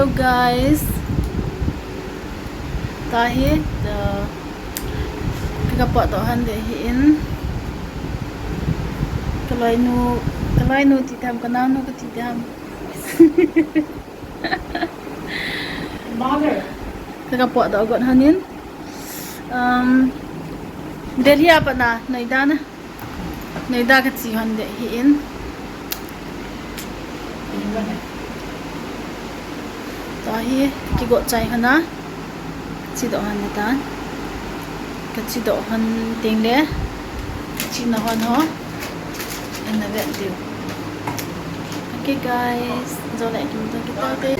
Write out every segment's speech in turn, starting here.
Hello guys. Tahi kagapot to hande hiin. Kalai nu titam kanano ka titam. Mother. Kagapot to got hanin. Deli apa na naida na. Naida ka si hande hiin. Tahi kigot chai hana. Chi do han ta. Ka chi do han ting le. Chi na han ho. And the vet do. Okay guys, so like kita te.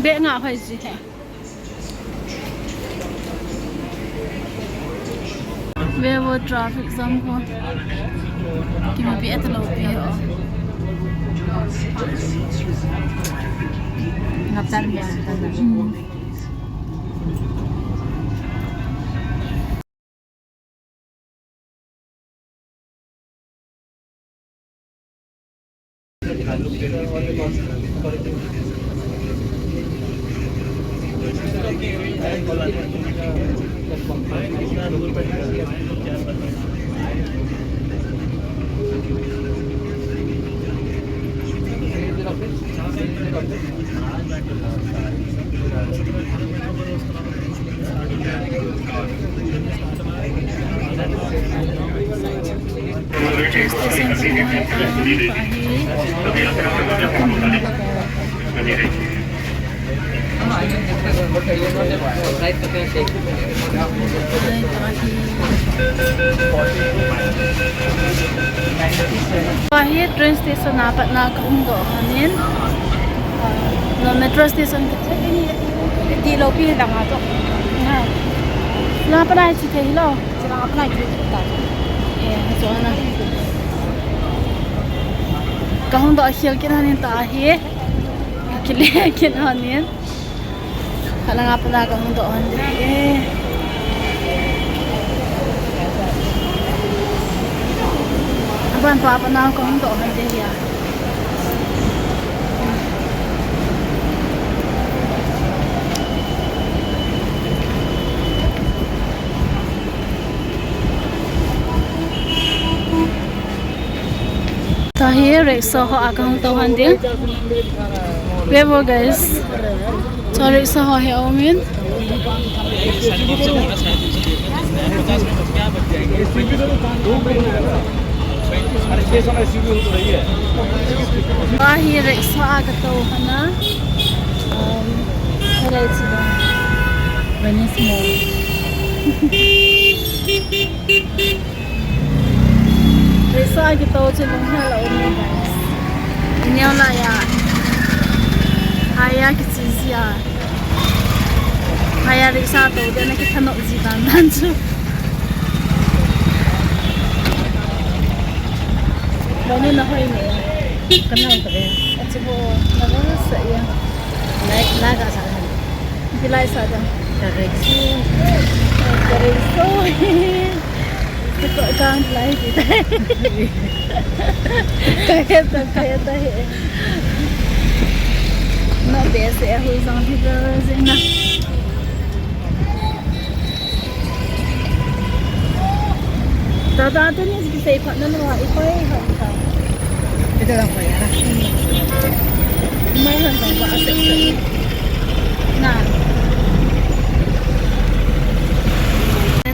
Bé ngạ phải gì hả? Bé vô traffic jam ko. Ki mo biết lâu bị hả? Ngập tan nhà. Pahit train station dapat na kaundo hanin. No metro station kita ini di lobi lang ato. Na. La pa dai chite lo. Sila apa lagi kita. So na. Kaundo hiel kin hanin tahi. Kile kin hanin. Kala nga pala kaundo hanin. Aban pa na ako kaundo hanin ya. Tahi reksa ho akang tauhan dia. Bebo guys. So reksa ho he omin. Tahi reksa aga tauhan na. Hello sila. Venice Mall. Risa kita ucap hal ini guys. Ini orang ya, ayah kecil ayah risa tu dia nak kita nak zidan nanti. Bani nak ini, kenal tak ya? Coba nama saya, laga sana. Pilih saja. Kerja. Kok kan lain kita. Kayak dah. Nak biasa aku sampai ke sini. Tata tu ni kita ikut nama ikut. Itu apa ya? Mai hendak buat asap. Nah.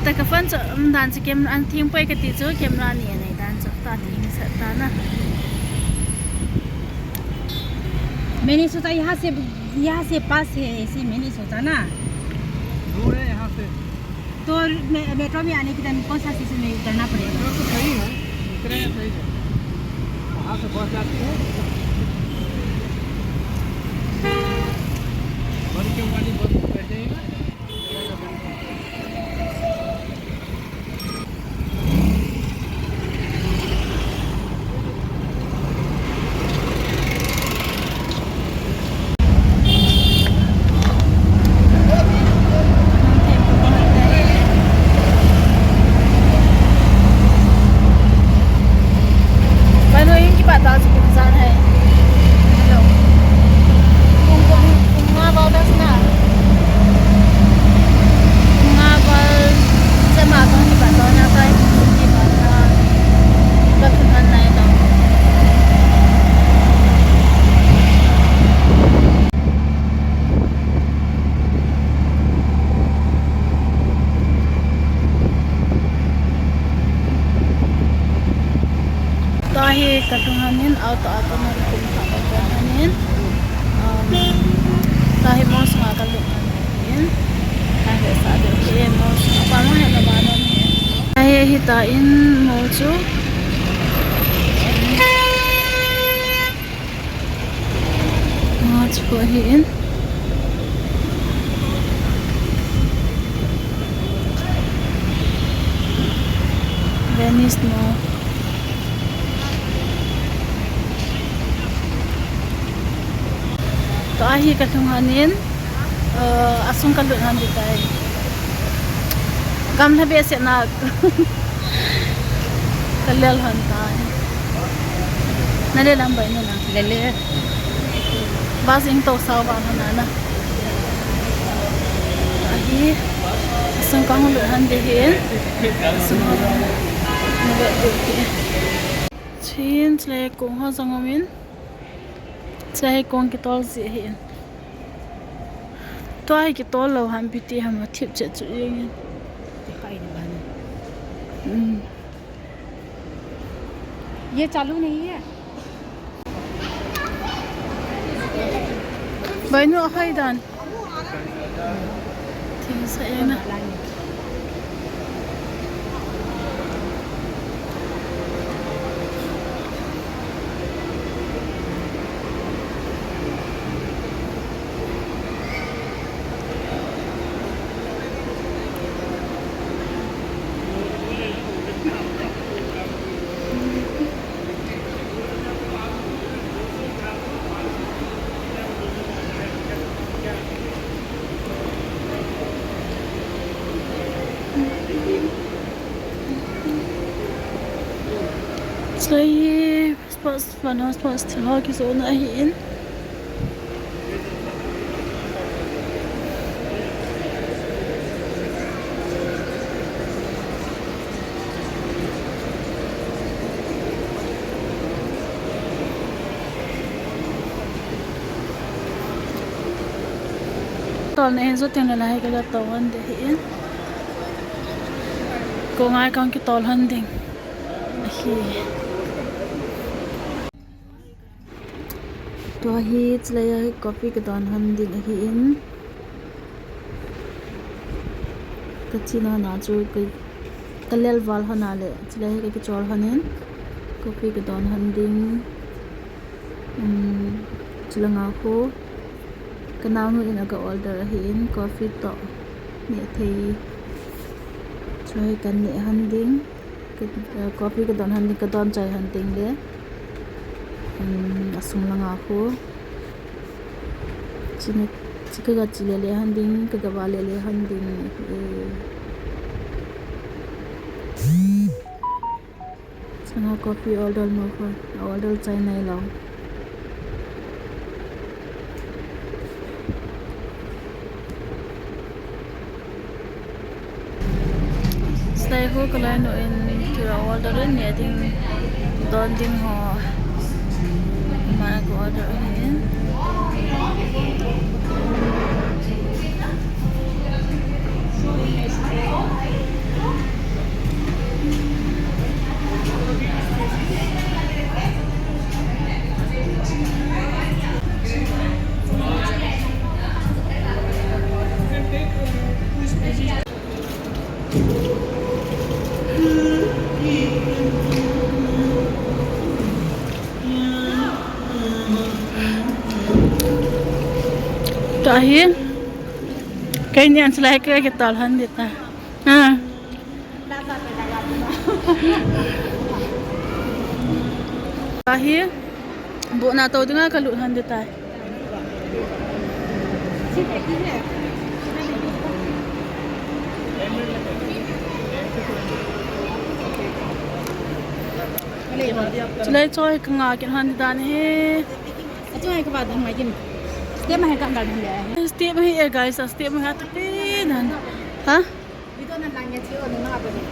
Ta ka fan cho dan che kem an thing pai ka ti cho camera ni nei dan cho ta thing sa ta na मैंने सोचा यहाँ से पास है ऐसे मैंने सोचा ना दूर है यहाँ से तो मेट्रो में आने के टाइम कौन सा स्टेशन में उतरना पड़ेगा? मेट्रो तो सही है, उतरे सही है, वहाँ से बस जाती है बस के वाली बस बैठे ही ना hi katunganin auto na kum kapanin tahi mos nga kalukanin tahi sa atin mos apa mo na banon tahi hitain mo chu Let's go in. Venice no. To ahi katunganin asung kalunan di tay. Gam na bese na kalel hantai. Nale lambay na lang. Lele. Basing to sawa na na. Ahi asung kalunan di hin. Semua. Naga di. Chin le kong ha zangomin. Sai kong ki tol si hin. To ai ki tol lo han piti ham thip che chu yin. दिखाई नहीं बना ये चालू नहीं है Bainu ahaidan. Ting sa ena. Slay spots panos spots til hockey zone hin. Tol na hin so ting la hai ka tawan de hin. Ko ngai kang ki tol handing. Hi. To hi chlaya hi coffee ka don handing hi in kachina na chu kalel wal hana le chlaya ka chol hanin coffee ka don handing chulanga ko kanau nu in aga order hi in coffee to ni thei choi kan ni handing coffee ka don handing ka don chai handing le asung lang ako chikaga chilele handing kagawa lele handing sanga coffee order mo ko order chai nai law stay ho kalai no in kira order ni ding don ding ho mana ko order ini Tahir kayak ni anselai ke kita alhan dita Tahir bu na tahu dengan kalau alhan dita Selai coy kengakin alhan dita ni अच्छा है के बाद हम आइए step में है काम डाल दिया है Step here guys, step here tapi nan. Hah? itu nantangnya sih orang apa sih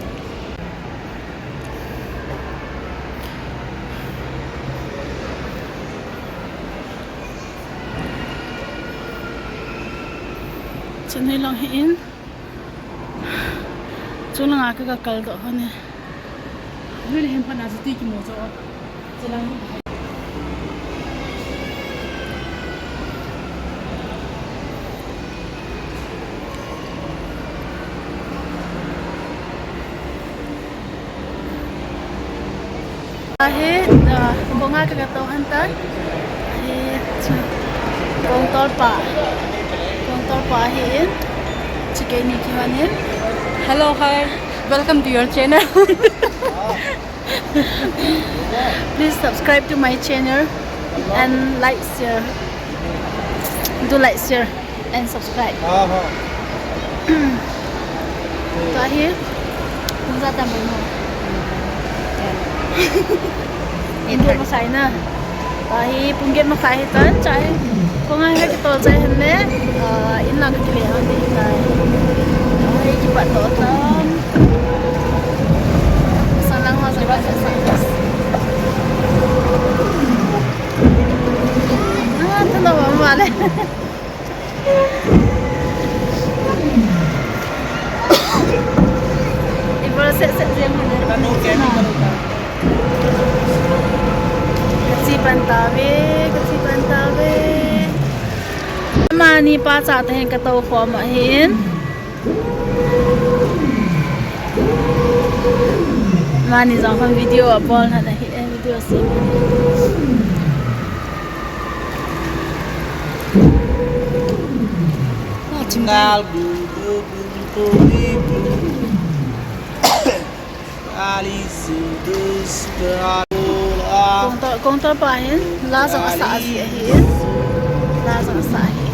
Chennai lang hin. Chu lang ka kal do hane. Huli hem pana su ti ki mo so silang Ahit, bunga kagatuhan ta. Ahit, kung torpa ahin. Chikay ni kiwanin. Hello, hi. Welcome to your channel. Please subscribe to my channel and like, share. Do like, share, and subscribe. Ahit, kung sa tambay mo. Ingat masay na. Tahi punggit makahitan chay. Kung nga kita chay henne, inlang kekilihan di tay. Tahi cepat totam. Sanang mas cepat selesai. Tu nak apa malai? Ibu set dia mana? Kecil pantawe. Mani pa sa atin kataw ko mahin. Mani zang pang video abol na hit video si. Tinggal bulu Alice dus berolah Kung pahin, lasang asa ahin. Lasang asa ahin.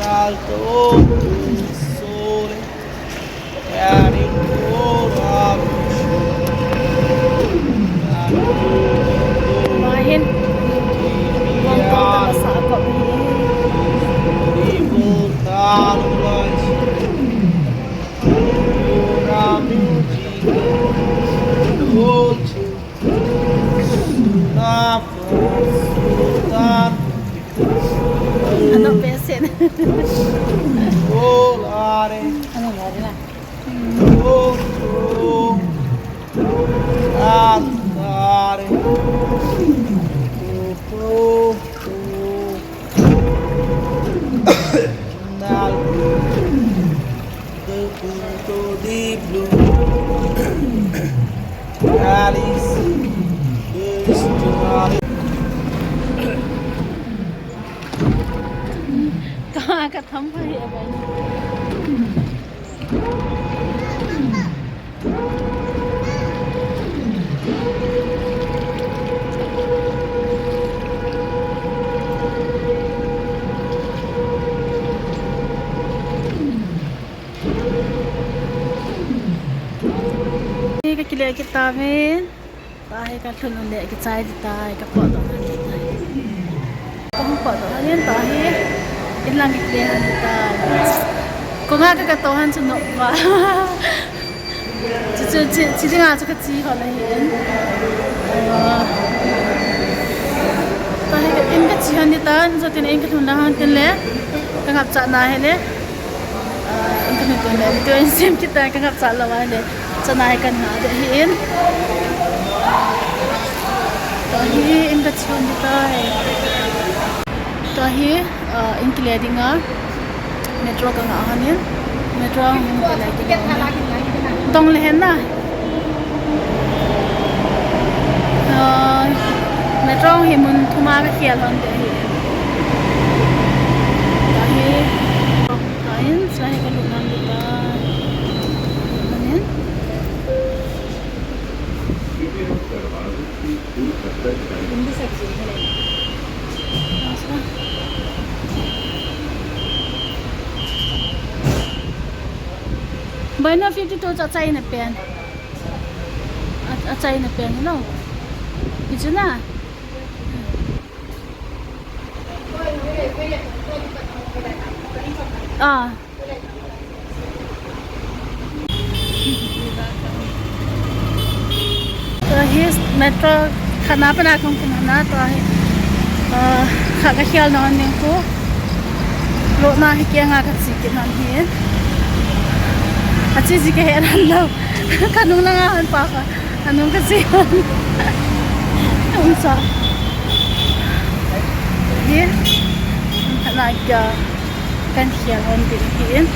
alto sole cari ora Mahin. Kung asa ako ahin. di voltar longe ora musica dolce na sultan Ano pesin? volare Ano nga rin na? andare dal punto di blu Alice Kakatambay abay. Kakilya kita men. Tahi katun ulit kita tahi kapot dong. Kamu pot dong ni tahi. Ilang iklihan kita. Kung nga kagatohan sunod ba? Chidi nga sa katsi ko na yun. Tahi ka ingatsihan nita. So tinayin katundahan tinle. Kangap sa nahile. Ingatundahan. Ito yung sim kita. Kangap sa lawale. Sa nahikan nga dahin. Tahi ingatsihan nita. Tahi inkiledi nga metro ka nga ahanin. Metro ang inkiledi nga. Tong lehen na. Metro ang himun tumaga kiyalon dahi. Tahi kain sahi kalunan kita. Anin? hindi seksi. Asa? Bay na 52 sa chay na pen. At chay na pen, no? Ito na. Ah. His metro hanapan akong kumana to kakahyal naman din ko lo na hikiya nga katsikit nan hin at sisikahiran daw kanong nangahan pa ka anong kasi unsa hi nag kan hiyan on din